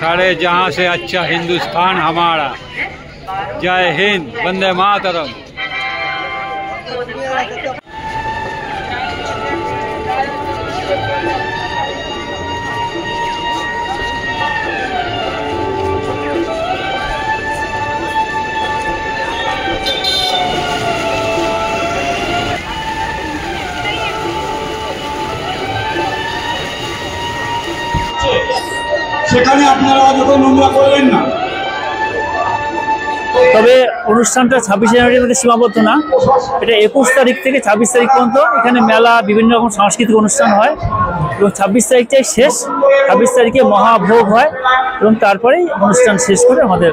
सारे जहां से अच्छा हिंदुस्तान हमारा। जय हिंद, वंदे मातरम। সেখানে আপনারা অযথা নোংরা করবেন না। তবে অনুষ্ঠানটা 26 জানুয়ারির মধ্যে সীমাবদ্ধ না, এটা 21 তারিখ থেকে 26 তারিখ পর্যন্ত এখানে মেলা, বিভিন্ন রকম সাংস্কৃতিক অনুষ্ঠান হয় এবং 26 তারিখটাই শেষ। 26 তারিখে মহাভোগ হয় এবং তারপরেই অনুষ্ঠান শেষ করে আমাদের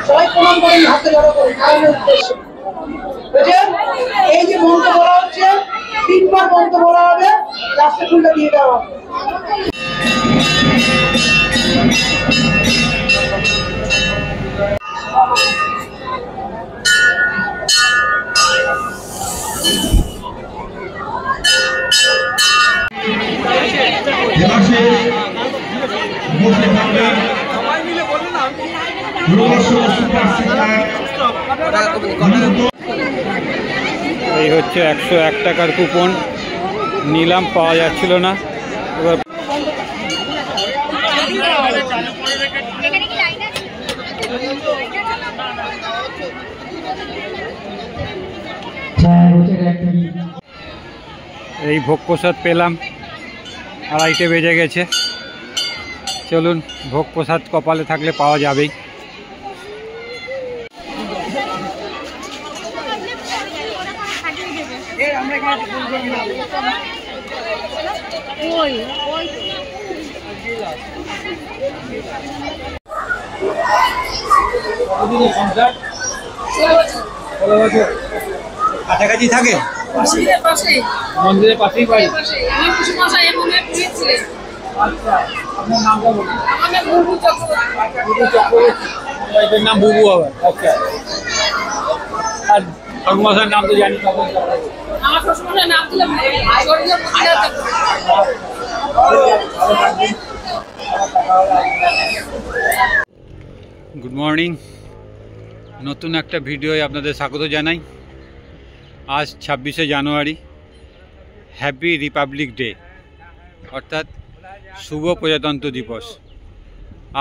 সবাই প্রণাম করেন, হাতে জড়ো করেন। কারণের উদ্দেশ্যে বুঝলেন, এই যে মন্ত্র বলা হচ্ছে 3 বার মন্ত্র বলা হবে, রাস্তা খুলটা দিয়ে দেওয়া হবে। এই হচ্ছে 101 টাকার কুপন, নিলাম, পাওয়া যাচ্ছিল না। এবার এই ভোগ প্রসাদ পেলাম, 2:30 বেজে গেছে। চলুন, ভোগ প্রসাদ কপালে থাকলে পাওয়া যাবেই। কাছাকাছি থাকে, মন্দিরের পাশেই বাড়ি। আপনার নামটা বলুন। এটার নাম বুবু হবে। আচ্ছা, আর ঠাকুরমশাইয়ের নাম তো জানি। গুড মর্নিং, নতুন একটা ভিডিওয় আপনাদের স্বাগত জানাই। আজ 26শে জানুয়ারি, হ্যাপি রিপাবলিক ডে, অর্থাৎ শুভ প্রজাতন্ত্র দিবস।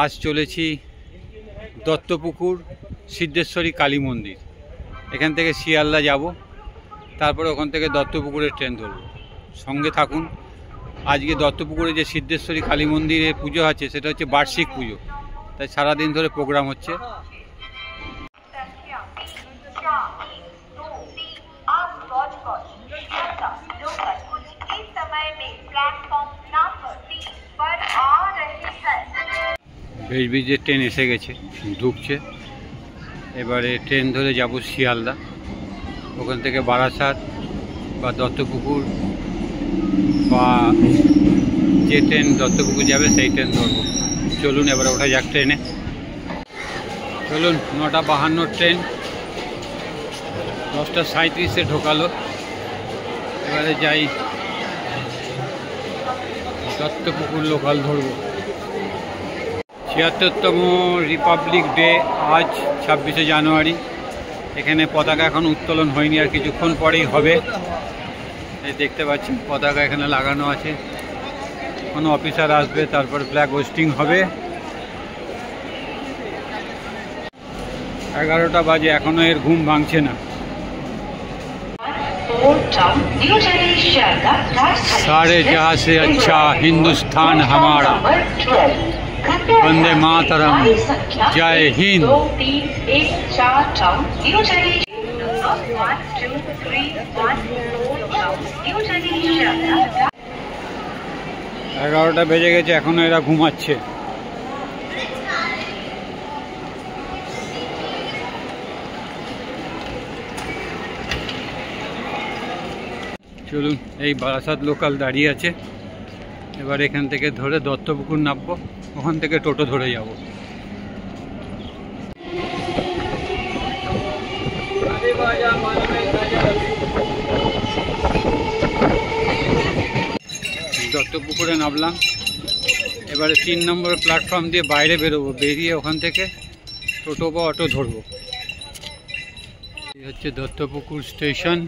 আজ চলেছি দত্তপুকুর সিদ্ধেশ্বরী কালী মন্দির। এখান থেকে শিয়ালদা যাব, তারপরে ওখান থেকে দত্তপুকুরের ট্রেন ধরব। সঙ্গে থাকুন। আজকে দত্তপুকুরে যে সিদ্ধেশ্বরী কালী মন্দিরে পুজো আছে, সেটা হচ্ছে বার্ষিক পুজো, তাই সারাদিন ধরে প্রোগ্রাম হচ্ছে। বেজবিজের ট্রেন এসে গেছে, ঢুকছে। এবারে ট্রেন ধরে যাব শিয়ালদা, ওখান থেকে বারাসাত বা দত্তপুকুর, বা যে ট্রেন দত্তপুকুর যাবে সেই ট্রেন ধরবো। চলুন এবারে ওঠা যাক ট্রেনে। চলুন, 9:52 ট্রেন, 10:37-এ ঢোকালো। এবারে যাই, দত্তপুকুর লোকাল ধরবো। 76তম রিপাবলিক ডে আজ 26শে জানুয়ারি। এখানে পতাকা এখন উত্তোলন হয়নি, আর কিছুক্ষণ পরেই হবে। এই দেখতে পাচ্ছেন পতাকা এখানে লাগানো আছে। কোনো অফিসার আসবে, তারপর ফ্ল্যাগ হোস্টিং হবে। 11টা বাজে, এখনো এর ঘুম ভাঙছে না। सारे जहाँ से अच्छा हिंदुस्तान हमारा, वंदे मातरम, जय हिंद। 11টা বেজে গেছে, এখনো এরা ঘুমাচ্ছে। চলুন, এই বারাসাত লোকাল দাঁড়িয়ে আছে, এবার এখান থেকে ধরে দত্তপুকুর নামবো, ওখান থেকে টোটো ধরে যাব। দত্তপুকুরে নামলাম, এবারে 3 নম্বর প্ল্যাটফর্ম দিয়ে বাইরে বেরোবো, বেরিয়ে ওখান থেকে টোটো বা অটো ধরবো। এই হচ্ছে দত্তপুকুর স্টেশন।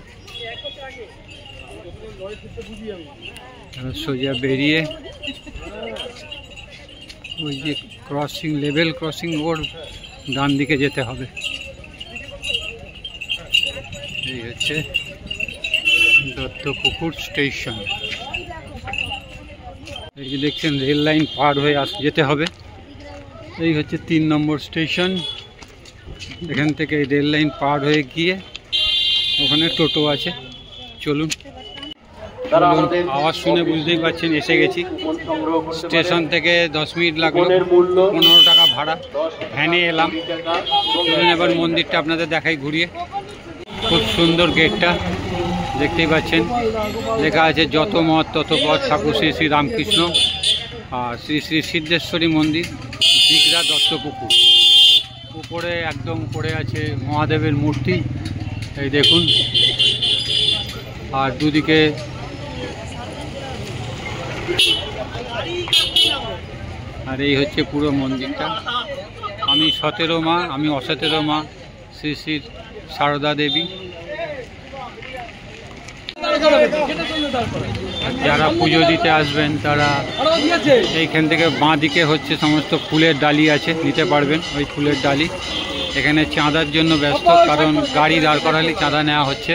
সোজা বেরিয়ে ওই যে ক্রসিং, লেভেল ক্রসিং রোড, ডান দিকে যেতে হবে। এই হচ্ছে দত্তপুকুর স্টেশন। এই যে দেখছেন রেল লাইন পার হয়ে যেতে হবে। এই হচ্ছে 3 নম্বর স্টেশন। এখান থেকে রেল লাইন পার হয়ে গিয়ে ওখানে টোটো আছে। চলুন, আওয়াজ শুনে বুঝতেই পারছেন এসে গেছি। স্টেশন থেকে 10 মিনিট লাগলো, 15 টাকা ভাড়া, ভ্যানে এলাম। চলুন এবার মন্দিরটা আপনাদের দেখাই ঘুরিয়ে। খুব সুন্দর গেটটা, দেখতেই পাচ্ছেন লেখা আছে যত মত তত পথ, ঠাকুর শ্রী শ্রী রামকৃষ্ণ আর শ্রী শ্রী সিদ্ধেশ্বরী মন্দির, দিঘরা দত্তপুকুর। উপরে একদম উপরে আছে মহাদেবের মূর্তি, এই দেখুন। আর দুদিকে আর এই হচ্ছে পুরো মন্দিরটা। আমি 17 মা, আমি অ17 মা, শ্রী শ্রী সারদা দেবী। যারা পুজো দিতে আসবেন তারা এইখান থেকে বাঁ দিকে হচ্ছে সমস্ত ফুলের ডালি আছে, নিতে পারবেন ওই ফুলের ডালি। এখানে চাঁদার জন্য ব্যস্ত, কারণ গাড়ি দাঁড় করালে চাঁদা নেওয়া হচ্ছে।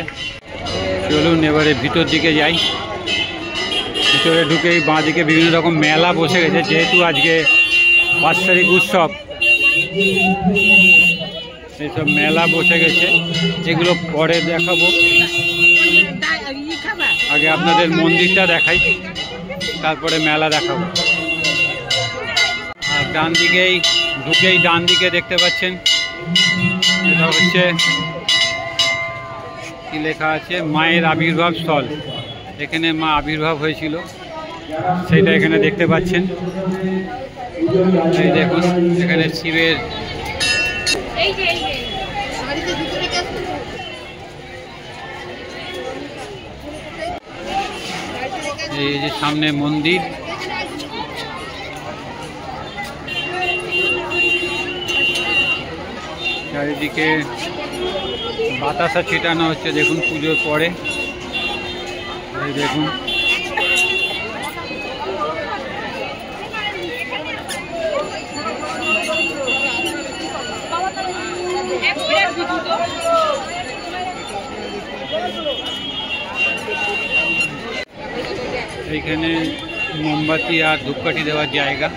চলুন এবারে ভিতর দিকে যাই। ভিতরে ঢুকেই বাঁ দিকে বিভিন্ন রকম মেলা বসে গেছে, যেহেতু আজকে 5 তারিখ উৎসব, এইসব মেলা বসে গেছে। এগুলো পরে দেখাবো, আগে আপনাদের মন্দিরটা দেখাই, তারপরে মেলা দেখাবো। আর ডান দিকেই ঢুকেই ডান দিকে দেখতে পাচ্ছেন এটা হচ্ছে কি লেখা আছে, মায়ের আবির্ভাব স্থল। এখানে মা আবির্ভাব হয়েছিল, সেটা এখানে দেখতে পাচ্ছেন। এই দেখুন এখানে শিবের এই যে সামনে মন্দির। চারিদিকে বাতাসা ছিটানো হচ্ছে, দেখুন পুজোর পরে। এই দেখুন এইখানে মোমবাতি আর ধূপকাঠি দেওয়ার জায়গা।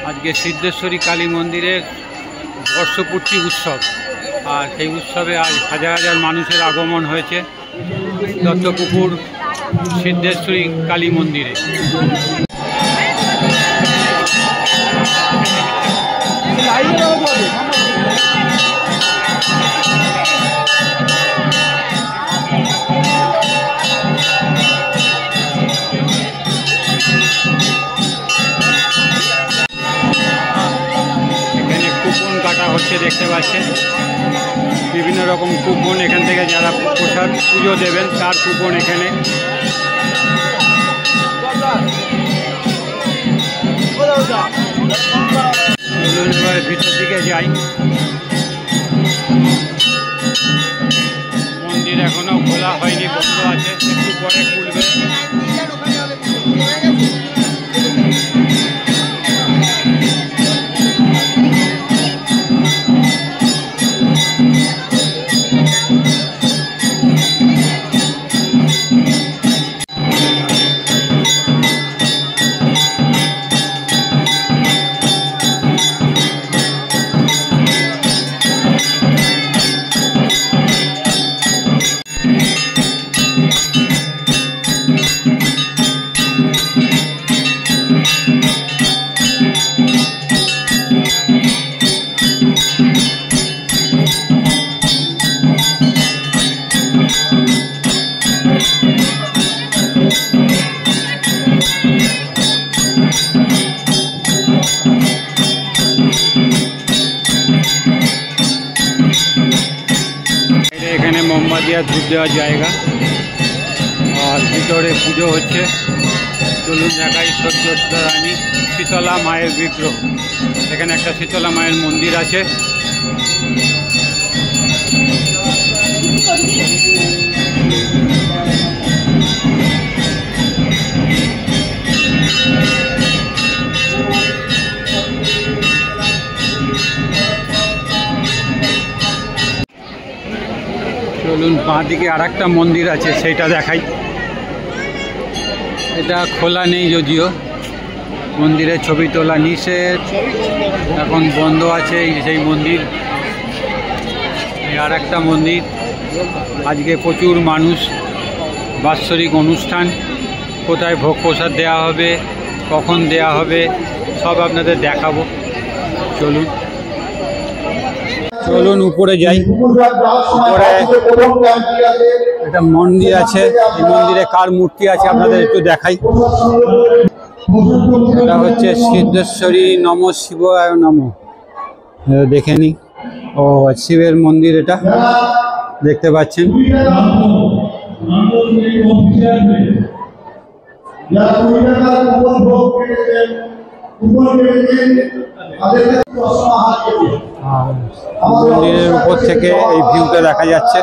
আজকে সিদ্ধেশ্বরী কালী মন্দিরের বর্ষপূর্তি উৎসব, আর সেই উৎসবে আজ হাজার হাজার মানুষের আগমন হয়েছে দত্তপুকুর সিদ্ধেশ্বরী কালী মন্দিরে। হচ্ছে দেখতে পাচ্ছেন বিভিন্ন রকম কুপন, এখান থেকে যারা প্রসাদ পুজো দেবেন তার কুপন এখানে। ভিতর দিকে যাই, মন্দির এখনো খোলা হয়নি, বন্ধ আছে, একটু পরে খুলবে। এখানে মোমবাতি আর ধূপ দেওয়ার জায়গা, আর ভিতরে পুজো হচ্ছে। চলুন দেখাই সত্যতা রানী শীতলা মায়ের বিগ্রহ। এখানে একটা শীতলা মায়ের মন্দির আছে। চলুন বাঁ দিকে আর একটা মন্দির আছে, সেইটা দেখাই। এটা খোলা নেই যদিও, মন্দিরের ছবি তোলা নিষেধ, এখন বন্ধ আছে সেই মন্দির। আর একটা মন্দির, আজকে প্রচুর মানুষ, বাৎসরিক অনুষ্ঠান, কোথায় ভোগ প্রসাদ দেওয়া হবে, কখন দেওয়া হবে, সব আপনাদের দেখাবো। চলুন চলুন উপরে যাই। উপরে একটা মন্দির আছে, এই মন্দিরে কার মূর্তি আছে আপনাদের একটু দেখাই। এটা হচ্ছে সিদ্ধেশ্বরী নম শিবায় নম, দেখে নি। ও শিবের মন্দির, এটা দেখতে পাচ্ছেন। মন্দিরের উপর থেকে এই ভিউটা দেখা যাচ্ছে,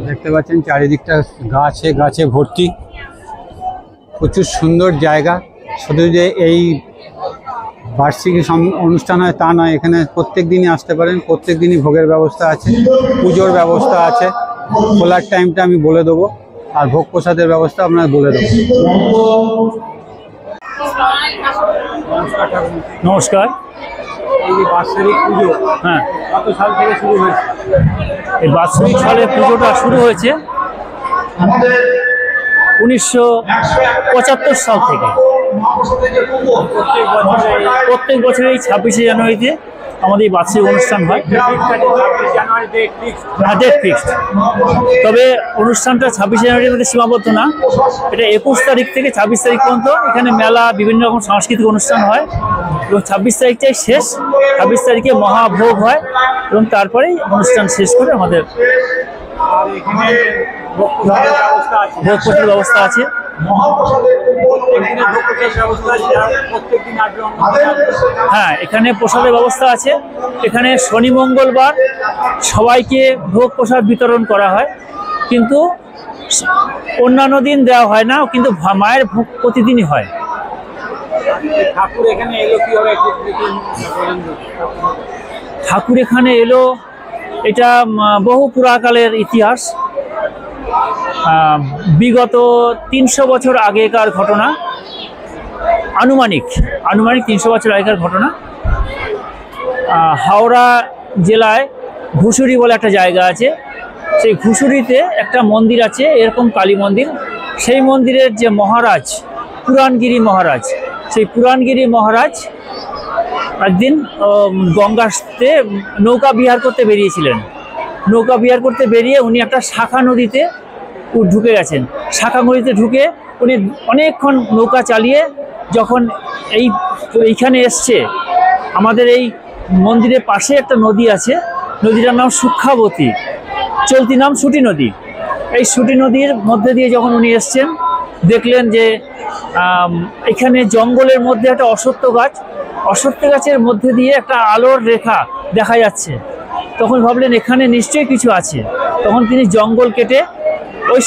দেখতে পাচ্ছেন। চারিদিকটা গাছে গাছে ভর্তি, প্রচুর সুন্দর জায়গা। শুধু যে এই বার্ষিক অনুষ্ঠান হয় তা নয়, এখানে প্রত্যেক দিনই আসতে পারেন। প্রত্যেক দিনই ভোগের ব্যবস্থা আছে, পুজোর ব্যবস্থা আছে। খোলার টাইমটা আমি বলে দেবো, আর ভোগ প্রসাদের ব্যবস্থা আপনার বলে দেবো। নমস্কার। এই যে বাৎসরিক পুজো, হ্যাঁ, কত সাল থেকে শুরু হয়েছে? এই বাৎসরিক সালে পুজোটা শুরু হয়েছে 1975 সাল থেকে। প্রত্যেক বছর এই 26শে জানুয়ারিতে আমাদের এই বাৎসরিক অনুষ্ঠান হয়। হ্যাঁ, ডেট ফিক্সড। তবে অনুষ্ঠানটা 26শে জানুয়ারির মধ্যে সীমাবদ্ধ না, এটা 21 তারিখ থেকে 26 তারিখ পর্যন্ত এখানে মেলা, বিভিন্ন রকম সাংস্কৃতিক অনুষ্ঠান হয়, এবং 26 তারিখটাই শেষ। 26 তারিখে মহাভোগ হয়, এবং তারপরেই অনুষ্ঠান শেষ করে আমাদের ভোগ প্রসাদের ব্যবস্থা আছে। হ্যাঁ, এখানে প্রসাদের ব্যবস্থা আছে। এখানে শনি মঙ্গলবার সবাইকে ভোগ প্রসাদ বিতরণ করা হয়, কিন্তু অন্যান্য দিন দেওয়া হয় না, কিন্তু মায়ের ভোগ প্রতিদিনই হয়। ঠাকুর এখানে এলো কিভাবে? ঠাকুর এখানে এলো, এটা বহু পুরাকালের ইতিহাস। বিগত 300 বছর আগেকার ঘটনা, আনুমানিক 300 বছর আগেকার ঘটনা। হাওড়া জেলায় ঘুষুরি বলে একটা জায়গা আছে, সেই ঘুষুরিতে একটা মন্দির আছে, এরকম কালী মন্দির। সেই মন্দিরের যে মহারাজ, পুরাণগিরি মহারাজ, সেই পুরাণগিরি মহারাজ একদিন গঙ্গাতে নৌকা বিহার করতে বেরিয়েছিলেন। নৌকা বিহার করতে বেরিয়ে উনি একটা শাখা নদীতে ঢুকে গেছেন। শাখা নদীতে ঢুকে উনি অনেকক্ষণ নৌকা চালিয়ে যখন এইখানে এসছে, আমাদের এই মন্দিরের পাশে একটা নদী আছে, নদীটার নাম সুক্ষাবতী, চলতি নাম সুটি নদী। এই সুটি নদীর মধ্যে দিয়ে যখন উনি এসছেন, দেখলেন যে এখানে জঙ্গলের মধ্যে একটা অশ্বত্থ গাছের মধ্যে দিয়ে একটা আলোর রেখা দেখা যাচ্ছে। তখন ভাবলেন এখানে নিশ্চয়ই কিছু আছে। তখন তিনি জঙ্গল কেটে ওই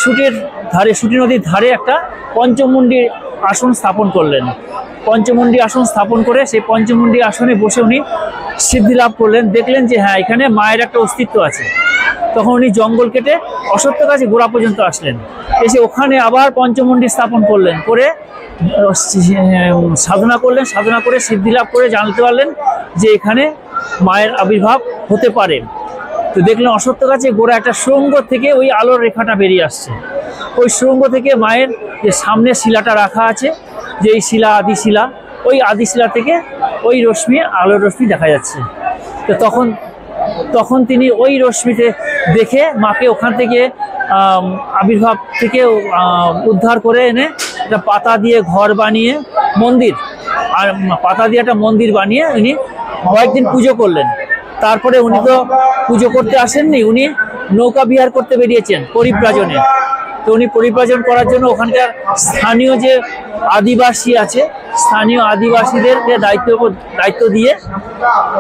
সুটি নদীর ধারে একটা পঞ্চমুণ্ডী আসন স্থাপন করলেন। পঞ্চমুণ্ডী আসন স্থাপন করে সেই পঞ্চমুণ্ডী আসনে বসে উনি সিদ্ধি লাভ করলেন। দেখলেন যে হ্যাঁ, এখানে মায়ের একটা অস্তিত্ব আছে। তখন উনি জঙ্গল কেটে অশ্বত্থ গাছে গোড়া পর্যন্ত আসলেন, এসে ওখানে আবার পঞ্চমুণ্ডী স্থাপন করলেন, করে সাধনা করলেন। সাধনা করে সিদ্ধি লাভ করে জানতে পারলেন যে এখানে মায়ের আবির্ভাব হতে পারে। তো দেখলেন অশ্বত্থ গাছে গোড়া একটা সুড়ঙ্গ থেকে ওই আলোর রেখাটা বেরিয়ে আসছে। ওই সুড়ঙ্গ থেকে মায়ের যে সামনে শিলাটা রাখা আছে, যে এই শিলা আদিশিলা, ওই আদিশিলা থেকে ওই রশ্মি, আলোর রশ্মি দেখা যাচ্ছে। তো তখন তিনি ওই রশ্মিতে দেখে মাকে ওখান থেকে আবির্ভাব থেকে উদ্ধার করে এনে একটা পাতা দিয়ে ঘর বানিয়ে মন্দির, আর পাতা দিয়ে একটা মন্দির বানিয়ে উনি কয়েকদিন পুজো করলেন। তারপরে উনি তো পুজো করতে আসেননি, উনি নৌকা বিহার করতে বেরিয়েছেন পরিব্রাজনে। তো উনি পরিব্রাজন করার জন্য ওখানকার স্থানীয় যে আদিবাসী আছে, স্থানীয় আদিবাসীদেরকে দায়িত্ব দিয়ে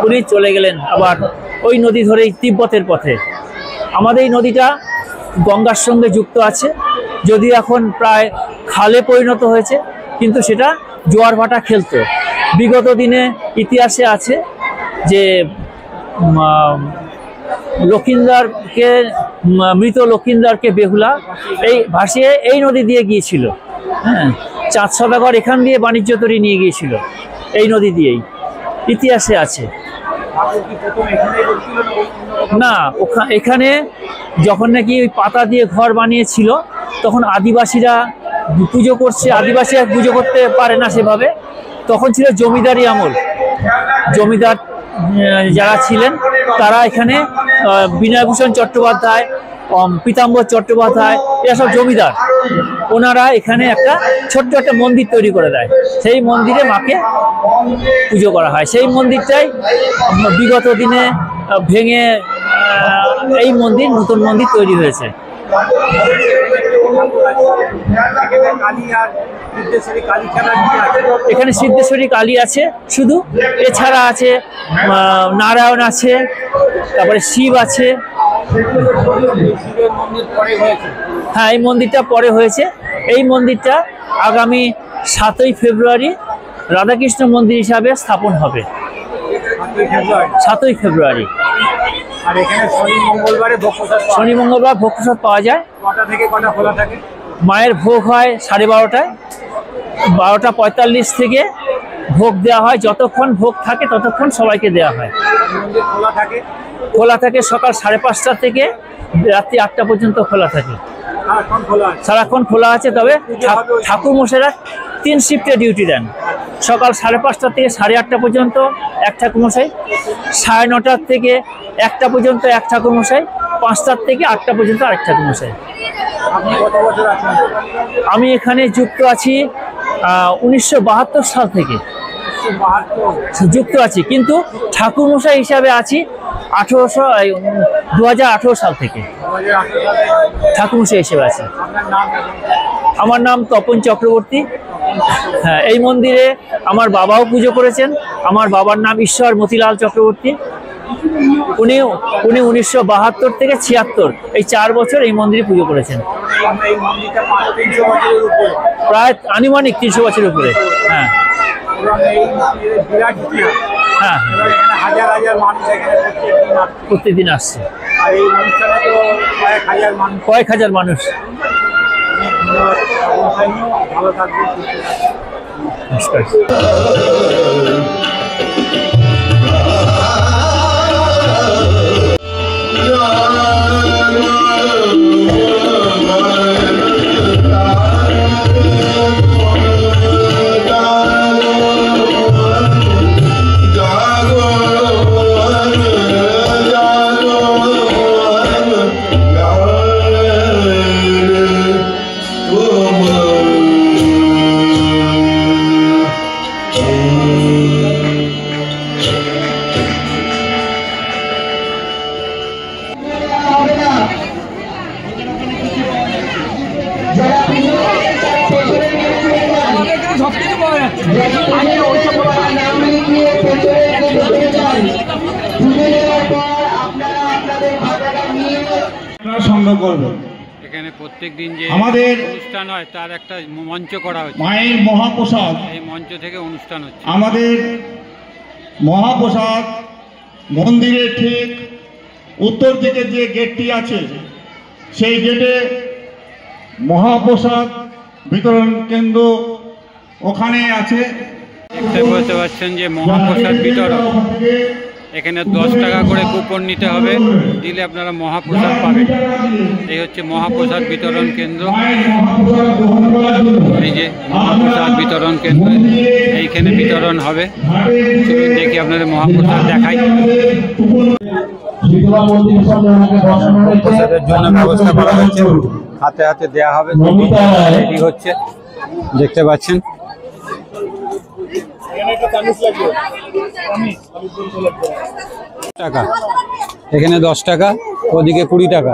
উনি চলে গেলেন আবার ওই নদী ধরেই তিব্বতের পথে। আমাদের এই নদীটা গঙ্গার সঙ্গে যুক্ত আছে, যদিও এখন প্রায় খালে পরিণত হয়েছে, কিন্তু সেটা জোয়ার ভাটা খেলতো। বিগত দিনে ইতিহাসে আছে যে লক্ষিন্দারকে, মৃত লক্ষিন্দারকে বেহুলা এই ভাসিয়ে এই নদী দিয়ে গিয়েছিল। হ্যাঁ, চাঁদ সদাগর এখান দিয়ে বাণিজ্য তরী নিয়ে গিয়েছিল, এই নদী দিয়েই, ইতিহাসে আছে। না, এখানে যখন নাকি ওই পাতা দিয়ে ঘর বানিয়েছিল, তখন আদিবাসীরা পুজো করছে। আদিবাসীরা পুজো করতে পারে না সেভাবে, তখন ছিল জমিদারি আমল। জমিদার যারা ছিলেন তারা এখানে বিনয়ভূষণ চট্টোপাধ্যায়, পীতাম্বর চট্টোপাধ্যায়, এরা সব জমিদার, ওনারা এখানে একটা ছোট্ট একটা মন্দির তৈরি করে দেয়। সেই মন্দিরে মাকে পুজো করা হয়। সেই মন্দিরটাই বিগত দিনে ভেঙে এই মন্দির, নতুন মন্দির তৈরি হয়েছে। এখানে সিদ্ধেশ্বরী কালী আছে শুধু, এছাড়া আছে নারায়ণ আছে, তারপরে শিব আছে। হ্যাঁ, এই মন্দিরটা পরে হয়েছে। এই মন্দিরটা আগামী 7ই ফেব্রুয়ারি রাধাকৃষ্ণ মন্দির হিসাবে স্থাপন হবে। 7ই ফেব্রুয়ারি। আর এখানে শনি মঙ্গলবার ভোগ প্রসাদ পাওয়া যায়। কটা থেকে কটা খোলা থাকে? মায়ের ভোগ হয় 12:30টায়, 12:45 থেকে ভোগ দেওয়া হয়। যতক্ষণ ভোগ থাকে ততক্ষণ সবাইকে দেওয়া হয়। খোলা থাকে সকাল 5:30টা থেকে রাত্রি 8টা পর্যন্ত খোলা থাকে। সারাক্ষণ খোলা আছে। তবে ঠাকুর মশাইরা 3 শিফটে ডিউটি দেন। সকাল 5:30টা থেকে 8:30 পর্যন্ত এক ঠাকুরমশাই, 9:30 থেকে 1টা পর্যন্ত এক ঠাকুরমশাই, 5টার থেকে 8টা পর্যন্ত আরেক ঠাকুরমশাই। আমি এখানে যুক্ত আছি 1972 সাল থেকে যুক্ত আছি, কিন্তু ঠাকুরমশাই হিসাবে আছি 2018 সাল থেকে ঠাকুরমশাই হিসেবে আছি। আমার নাম তপন চক্রবর্তী। হ্যাঁ, এই মন্দিরে আমার বাবাও পুজো করেছেন। আমার বাবার নাম ঈশ্বর মতিলাল চক্রবর্তী। উনি 1972 থেকে 76, এই 4 বছর এই মন্দিরে পুজো করেছেন। প্রায় আনুমানিক 300 বছরের উপরে। হ্যাঁ হ্যাঁ, প্রত্যেকদিন আসছে কয়েক হাজার মানুষ। নমস্কার। এখানে প্রত্যেকদিন যে আমাদের অনুষ্ঠান হয় তার একটা মঞ্চ করা হচ্ছে, মায়ের মহাপ্রসাদ, এই মঞ্চ থেকে অনুষ্ঠান হচ্ছে। আমাদের মহাপ্রসাদ মন্দিরের ঠিক উত্তর দিকে যে গেটটি আছে সেই গেটে মহাপ্রসাদ বিতরণ কেন্দ্র ওখানে আছে। দেখতে বুঝতে পারছেন যে মহাপ্রসাদ বিতরণ, এখানে 10 টাকা করে কুপন নিতে হবে, দিলে আপনারা মহাপ্রসাদ পাবেন। এই হচ্ছে মহাপ্রসাদ বিতরণ কেন্দ্র, এই যে মহাপ্রসাদ বিতরণ কেন্দ্র, এইখানে বিতরণ হবে। চলুন দেখি আপনাদের মহাপ্রসাদ দেখাই। মহাপ্রসাদের জন্য ব্যবস্থা করা হচ্ছে, হাতে হাতে দেওয়া হবে, রেডি হচ্ছে, দেখতে পাচ্ছেন। টাকা এখানে 10 টাকা, ওদিকে 20 টাকা।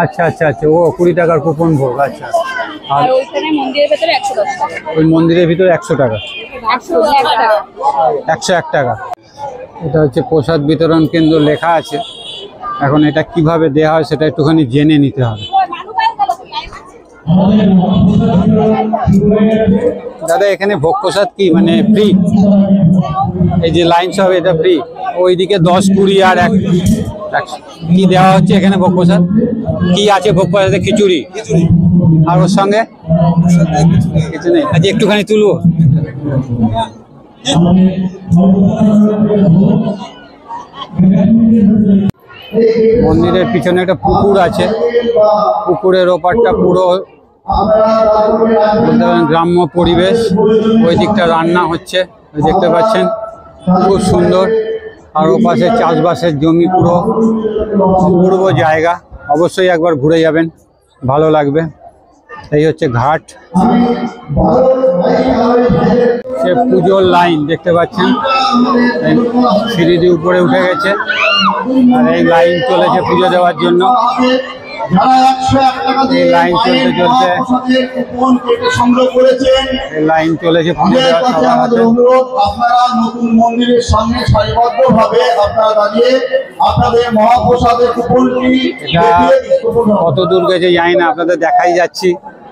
আচ্ছা আচ্ছা আচ্ছা, ও 20 টাকার কুপন ভোগ। আচ্ছা, আর ওই মন্দিরের ভিতরে 100 টাকা, 101 টাকা। এটা হচ্ছে প্রসাদ বিতরণ কেন্দ্র লেখা আছে। এখন এটা কিভাবে দেওয়া হয় সেটা একটুখানি জেনে নিতে হবে। দাদা, এখানে ভোগ প্রসাদ কি মানে ফ্রি? এই যে লাইন সব, এটা ফ্রি? ওইদিকে 10, 20 আর 100 কি দেওয়া হচ্ছে এখানে ভোগ প্রসাদ? কি আছে ভোগ প্রসাদে? খিচুড়ি। আর ওর সঙ্গে কিছু নেই? আচ্ছা, একটুখানি তুলবো। মন্দিরের পিছনে একটা পুকুর আছে, পুকুরের ওপারটা পুরো বলতে পারেন গ্রাম্য পরিবেশ। ওই দিকটা রান্না হচ্ছে, দেখতে পাচ্ছেন, খুব সুন্দর। আর ওপাশে চাষবাসের জমি, পুরো অপূর্ব জায়গা। অবশ্যই একবার ঘুরে যাবেন, ভালো লাগবে। এই হচ্ছে ঘাট, সে পুজোর লাইন দেখতে পাচ্ছেন, সিঁড়ি দিয়ে উপরে উঠে গেছে, আর এই লাইন চলেছে পুজো দেওয়ার জন্য। এই লাইন চলতে চলতে এই লাইন চলেছে পুজো দেওয়ার সবার হাতে। আপনারা নতুন মন্দিরের সামনে সারিবদ্ধভাবে আপনারা দাঁড়িয়ে আপনাদের মহাপ্রসাদের কুপনটি কত দূর গেছে জানি না, আপনাদের দেখাই যাচ্ছি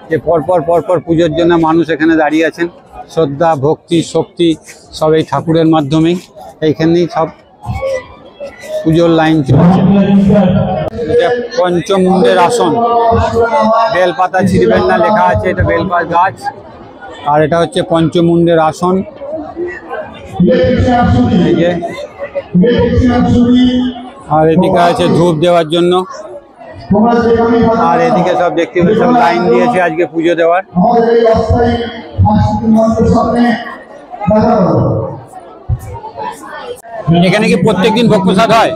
যে পরপর পরপর পুজোর জন্য মানুষ এখানে দাঁড়িয়ে আছেন। শ্রদ্ধা, ভক্তি, শক্তি সব এই ঠাকুরের মাধ্যমেই। এইখানেই সব পুজোর লাইন চলছে। এটা পঞ্চমুণ্ডের আসন, বেলপাতা ছিঁড়বেন না লেখা আছে, এটা বেলপাতা গাছ। আর এটা হচ্ছে পঞ্চমুণ্ডের আসন, এই যে। আর এদিকে আছে ধূপ দেওয়ার জন্য। আর এদিকে সব দেখতে পাচ্ছি সব লাইন দিয়েছে আজকে পুজো দেওয়ার। এখানে কি প্রত্যেকদিন ভোগ প্রসাদ হয়?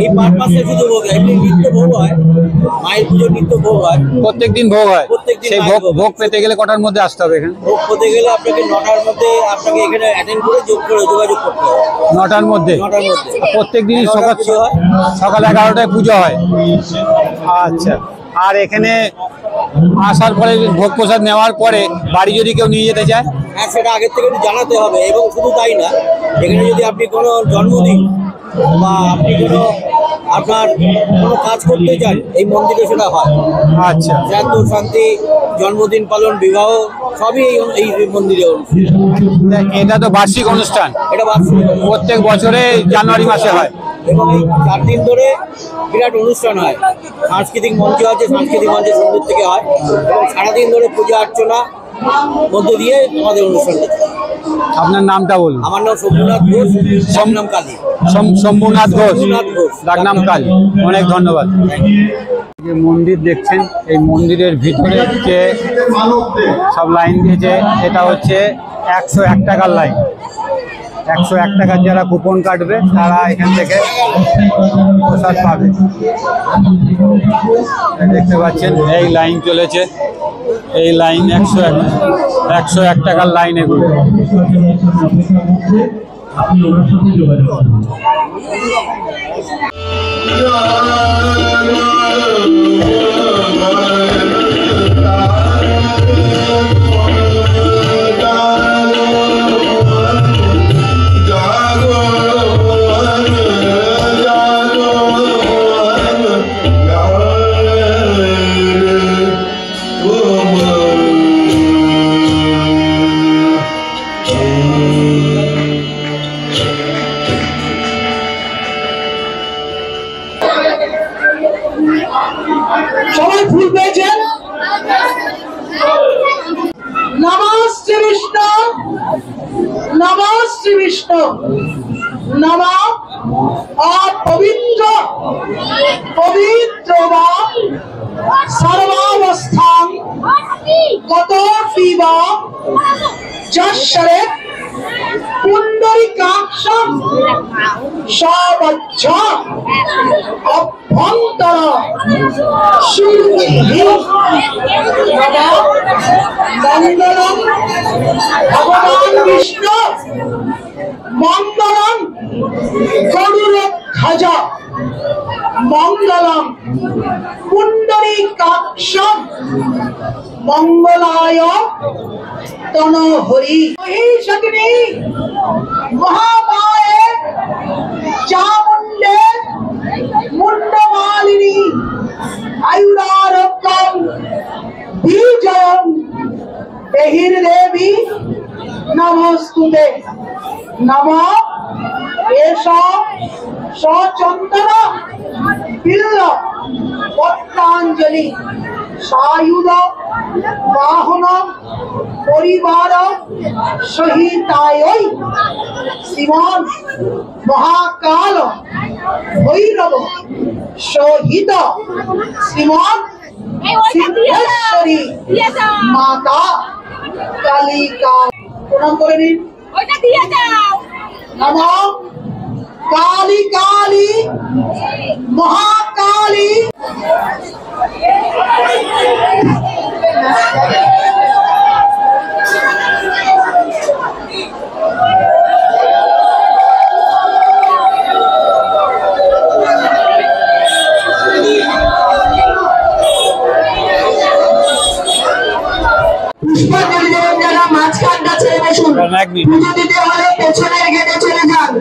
এই পারপাসে শুধু ভোগ হয়, এমনি নিত্য ভোগ হয়, মায়ের পুজোর নিত্য ভোগ হয়, প্রত্যেকদিন ভোগ হয়। সেই ভোগ পেতে গেলে কটার মধ্যে আসতে হবে এখানে? ভোগ পেতে গেলে আপনাকে 9টার মধ্যে আপনাকে এখানে অ্যাটেন্ড করে যোগাযোগ করতে হবে। 9টার মধ্যে? 9টার মধ্যে। প্রত্যেকদিন সকাল 11টায় পুজো হয়। আচ্ছা, আর এখানে আসার পরে ভোগ প্রসাদ নেওয়ার পরে বাড়ি যদি কেউ নিয়ে যেতে চায়? হ্যাঁ, সেটা আগের থেকে জানাতে হবে। এবং শুধু তাই না, এখানে যদি আপনি কোনো জন্মদিন বা আপনি আপনার কোনো কাজ করতে চান, এই মন্দিরে সেটা হয়। আচ্ছা, শ্রাদ্ধ, শান্তি, জন্মদিন পালন, বিবাহ সবই এই মন্দিরে অনুষ্ঠান। এটা তো বার্ষিক অনুষ্ঠান? এটা বার্ষিক, প্রত্যেক বছরে জানুয়ারি মাসে হয়। এবং এই 4 দিন ধরে বিরাট অনুষ্ঠান হয়। সাংস্কৃতিক মঞ্চ আছে, সাংস্কৃতিক মঞ্চে সুন্দর থেকে হয়, এবং সারাদিন ধরে পূজা অর্চনা মধ্য দিয়ে আমাদের অনুষ্ঠানটা। আপনার নামটা বলুন। আমার নাম শম্ভুনাথ ঘোষ, নাম কালী। শম্ভুনাথ ঘোষ, ডাক নাম কালী। অনেক ধন্যবাদ। যে মন্দির দেখছেন, এই মন্দিরের ভিতরে যে সব লাইন দিয়েছে, এটা হচ্ছে 101 টাকার লাইন। 101 টাকার যারা কুপন কাটবে তারা এখান থেকে প্রসাদ পাবে। দেখতে পাচ্ছেন এই লাইন চলেছে, এই লাইন 101 টাকার লাইন এগুলো। সবাই ফুল পেয়েছেন? নমস্তে বিষ্ণু, নমস্তে বিষ্ণু, নমঃ অপবিত্র পবিত্র বা সর্বাবস্থান গতোপি বা যশ্বরে পুণ্ডরিকাক্ষং সবজ্জ অভ্যন্তর শুচিঃ মঙ্গলম ভগবান বিষ্ণু মঙ্গলম গরুড়ধ্বজ মঙ্গলম পুণ্ডরিকাক্ষং মঙ্গলায় তনহরি মহিষগ্নি মহামায়ে চামুণ্ডে মুন্ডমালিনী আয়ুরারোগ্যং বিজয়ং দেহির্দেবী নমস্তুতে। নমঃ এষ সচন্দন বিল্ল পত্রাঞ্জলি সায়ুধ বাহন পরিবার সহিতায় শ্রীমান মহাকাল ভৈরব সহিত শ্রীমান সিদ্ধেশ্বরী মাতা কালিকা। প্রণাম করে নিন। নমঃ কালী কালী মহাকালী। যারা মাঝখানটা ছেড়ে বসুন, পুজো দিতে হলে পেছনের গেটে চলে যান,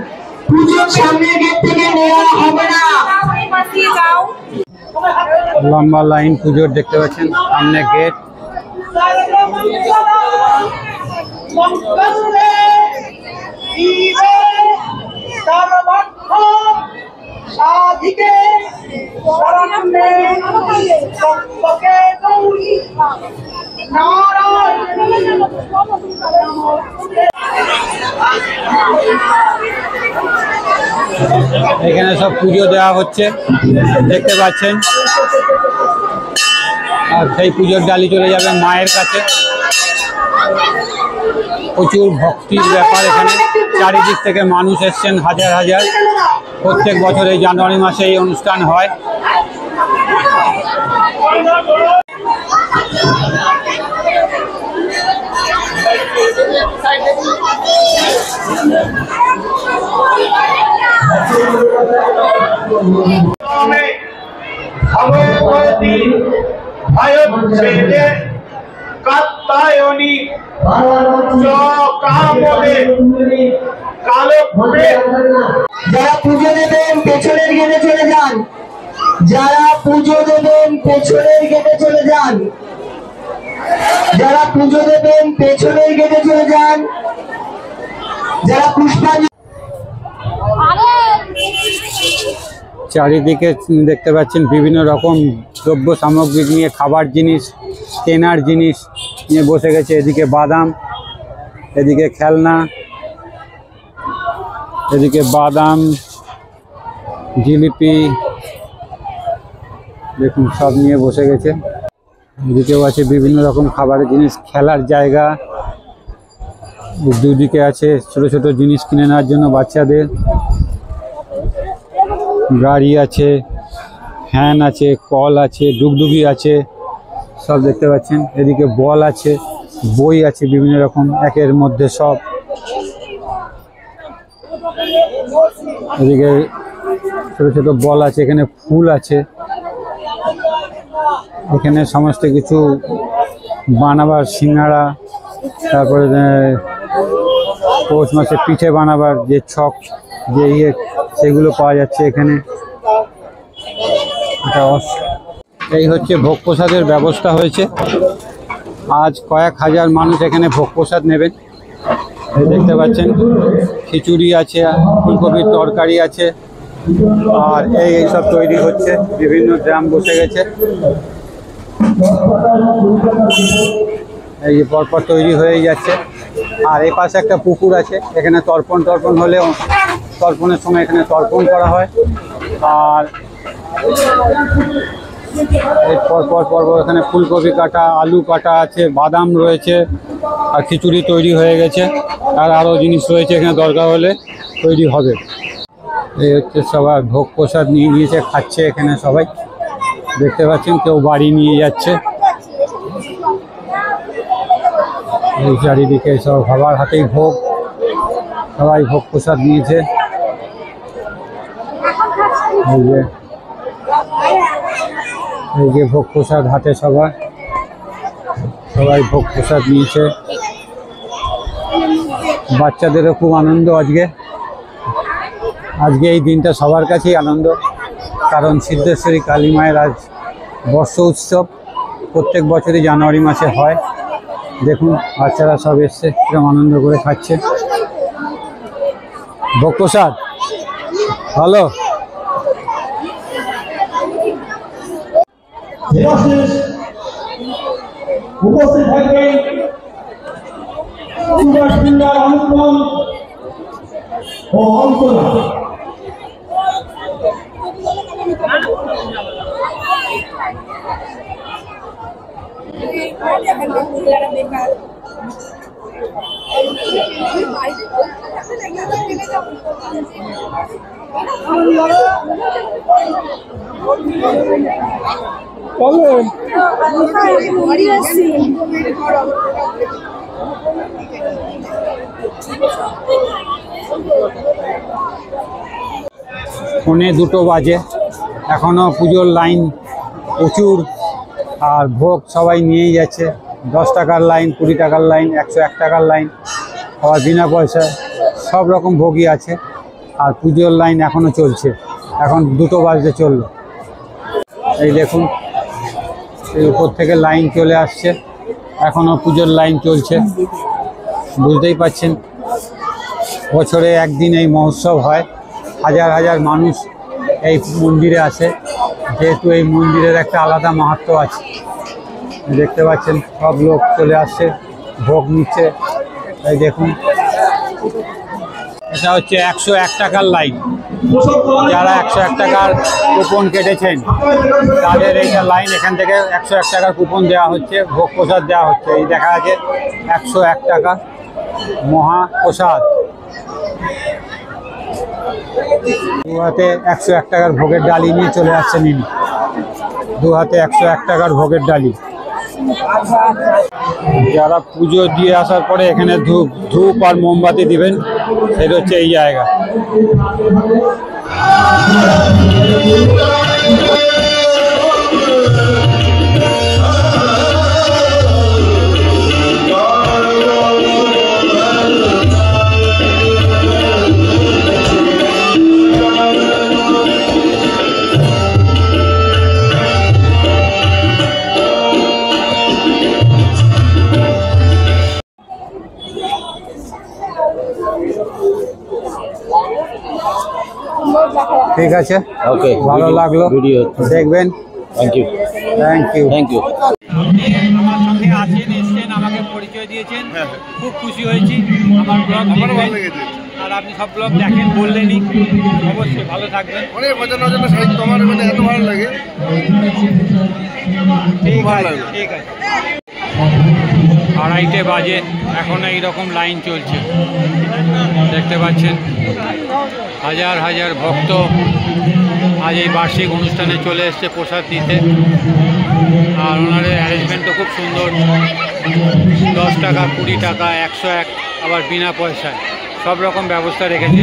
পুজোর সামনের গেট থেকে নেওয়া হবে না। লম্বা লাইন পুজোর দেখতে পাচ্ছেন, সামনে গেট। সাধিকে শরণ্যে ত্র্যম্বকে গৌরী নারায়ণী এখানে সব পুজো দেওয়া হচ্ছে দেখতে পাচ্ছেন, আর সেই পুজোর ডালি চলে যাবে মায়ের কাছে। প্রচুর ভক্তির ব্যাপার এখানে, চারিদিক থেকে মানুষ এসছেন হাজার হাজার। প্রত্যেক বছর এই জানুয়ারি মাসে এই অনুষ্ঠান হয়। ভগবতী ভয়চ্ছেদে কাত্যায়নী কামদে কালভূমে। যারা পুজো দেবেন পেছনের গেটে চলে যান, যারা পুজো দেবেন পেছনের গেটে চলে যান, যারা পুজো দেবেন পেছনের গেটে চলে যান, যারা পুষ্পাঞ্জলি। চারিদিকে দেখতে পাচ্ছেন বিভিন্ন রকম দ্রব্য সামগ্রী নিয়ে, খাবার জিনিস, কেনার জিনিস নিয়ে বসে গেছে। এদিকে বাদাম, এদিকে খেলনা, এদিকে বাদাম, জিলিপি, দেখুন সব নিয়ে বসে গেছে। এদিকেও আছে বিভিন্ন রকম খাবারের জিনিস, খেলার জায়গা। দুদিকে আছে ছোট ছোট জিনিস কিনে নেওয়ার জন্য বাচ্চাদের। গাড়ি আছে, ফ্যান আছে, কল আছে, ডুগডুগি আছে, সব দেখতে পাচ্ছেন। এদিকে বল আছে, বই আছে বিভিন্ন রকম একের মধ্যে সব। এদিকে ছোট ছোট বল আছে, এখানে ফুল আছে। এখানে সমস্ত কিছু বানাবার সিঙ্গাড়া, তারপরে পৌষ মাসে পিঠে বানাবার যে ছক, যে ইয়ে, সেগুলো পাওয়া যাচ্ছে এখানে। এই হচ্ছে ভোগ প্রসাদের ব্যবস্থা হয়েছে। আজ কয়েক হাজার মানুষ এখানে ভোগ প্রসাদ নেবেন। এই দেখতে পাচ্ছেন খিচুড়ি আছে, ফুলকপির তরকারি আছে, আর এই সব তৈরি হচ্ছে, বিভিন্ন ড্রাম বসে গেছে, এই যে পরপর তৈরি হয়ে যাচ্ছে। আর এই পাশে একটা পুকুর আছে, এখানে তর্পণ হলে তর্পণের সময় এখানে তর্পণ করা হয়। আর এই পরপর এখানে ফুলকপি কাটা, আলু কাটা আছে, বাদাম রয়েছে, আর খিচুড়ি তৈরি হয়ে গেছে, আর আরও জিনিস রয়েছে এখানে দরকার হলে তৈরি হবে। এই হচ্ছে সবাই ভোগ প্রসাদ নিয়ে নিয়েছে, খাচ্ছে এখানে সবাই, দেখতে পাচ্ছেন কেউ বাড়ি নিয়ে যাচ্ছে। এই চারিদিকে সব সবার হাতেই ভোগ, সবাই ভোগ প্রসাদ নিয়েছে। এই যে ভোগ প্রসাদ হাতে সবাই ভোগ প্রসাদ নিয়েছে। বাচ্চাদেরও খুব আনন্দ আজকে এই দিনটা সবার কাছেই আনন্দ, কারণ সিদ্ধেশ্বরী কালী মায়ের আজ বর্ষ উৎসব, প্রত্যেক বছরই জানুয়ারি মাসে হয়। দেখুন বাচ্চারা সব এসছে, কিরকম আনন্দ করে খাচ্ছে ভোগ প্রসাদ। ভালো উপস্থিত থাকবেন অনুপম ও অন্তরা। পৌনে 2 বাজে, এখনো পুজোর লাইন প্রচুর, আর ভোগ সবাই নিয়েই যাচ্ছে। 10 টাকার লাইন, 20 টাকার লাইন, 101 টাকার লাইন, আবার বিনা পয়সায় সব রকম ভোগই আছে। আর পুজোর লাইন এখনো চলছে, এখন 2 বাজতে চললো। এই দেখুন এই উপর থেকে লাইন চলে আসছে, এখনো পুজোর লাইন চলছে। বুঝতেই পাচ্ছেন বছরে একদিন এই মহোৎসব হয়, হাজার হাজার মানুষ এই মন্দিরে আসে, যেহেতু এই মন্দিরের একটা আলাদা মাহাত্ম্য আছে। দেখতে পাচ্ছেন সব লোক চলে আসছে, ভোগ নিচ্ছে। এই দেখুন এটা হচ্ছে 101 টাকার লাইন। যারা 101 টাকার কুপন কেটেছেন তাদের এইটা লাইন, এখান থেকে 101 টাকার কুপন দেওয়া হচ্ছে, ভোগ প্রসাদ দেওয়া হচ্ছে। এই দেখা যাচ্ছে 101 টাকা মহাপ্রসাদ। 2 হাতে 101 টাকার ভোগের ডালি নিয়ে চলে আসছেন ইনি, 2 হাতে 101 টাকার ভোগের ডালি। যারা পুজো দিয়ে আসার পরে এখানে ধূপ আর মোমবাতি দিবেন, সেটা হচ্ছে এই জায়গা। ঠিক আছে, ওকে, ভালো লাগলো, ভিডিও দেখবেন। Thank you. আমার সঙ্গে এসেছেন, আমাকে পরিচয় দিয়েছেন, খুব খুশি হয়েছি। আমার ব্লগ দেখবেন, আর আপনি সব ব্লগ দেখেন বললেনই, অবশ্যই ভালো থাকবেন। অনেক বাজানো জন্য সাহিত্য আমার মানে এত ভালো লাগে, ঠিক আছে। 2:30 বাজে, এখন এইরকম লাইন চলছে, দেখতে পাচ্ছেন। হাজার হাজার ভক্ত আজ এই বার্ষিক অনুষ্ঠানে চলে এসছে প্রসাদ দিতে। আর ওনাদের অ্যারেঞ্জমেন্টও খুব সুন্দর, 10 টাকা, 20 টাকা, 101, আবার বিনা পয়সায় সব রকম ব্যবস্থা রেখেছে।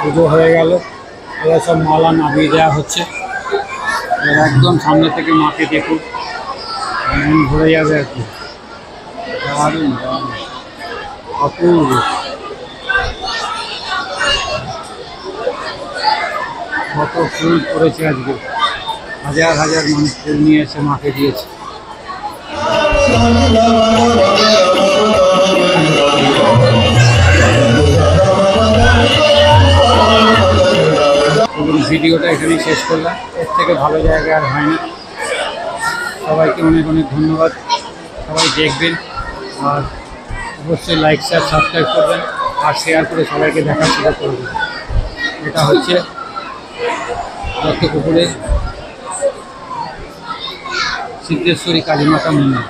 পুজো হয়ে গেল, এরা সব মালা নামিয়ে দেওয়া হচ্ছে। একদম সামনে থেকে মাকে দেখুন, ঘুরে যাবে আর কি, দারুণ অপূর্ব। কত ফুল পড়েছে আজকে, হাজার হাজার মানুষ ফুল নিয়ে এসে মাকে দিয়েছে। ভিডিওটা এখানেই শেষ করলাম, এর থেকে ভালো জায়গা আর হয় না। সবাইকে অনেক অনেক ধন্যবাদ, সবাই দেখবেন আর অবশ্যই লাইক শেয়ার সাবস্ক্রাইব করবেন আর শেয়ার করে সবাইকে দেখার সুযোগ করবেন। এটা হচ্ছে দত্তপুকুরের সিদ্ধেশ্বরী কালী মাতা মন্দির।